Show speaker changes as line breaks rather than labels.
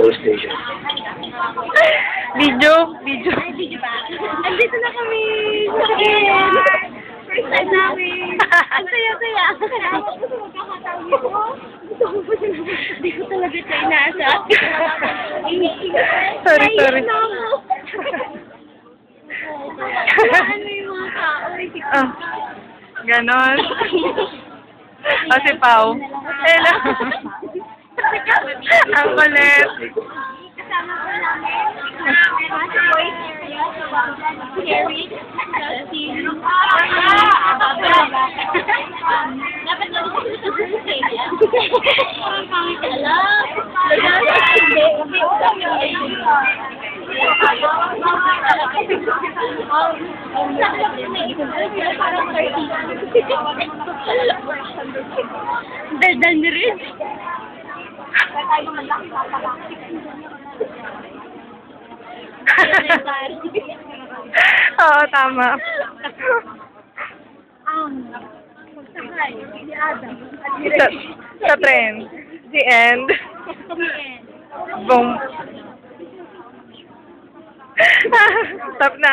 Station.
Video.
Ay, video ba? Andito na kami sa akin. First time namin. Ang saya-saya. Gusto mo magkakataon mo? Gusto ko po sila. Hindi ko talaga siya inaasa.
Sorry.
Ano yung mga tao?
Ah, ganon. O, si Pao. Hello. Ang kulit.
Kasama ko namin sa boys area, si Harry, si dapat na gusto ko sa area. Parang pangit alam. Parang 30. Daldal ni rin.
Oo, tama.
Magsakay, si Adam, at si
Sa,
Ray.
sa tren. The end. Boom. Stop na.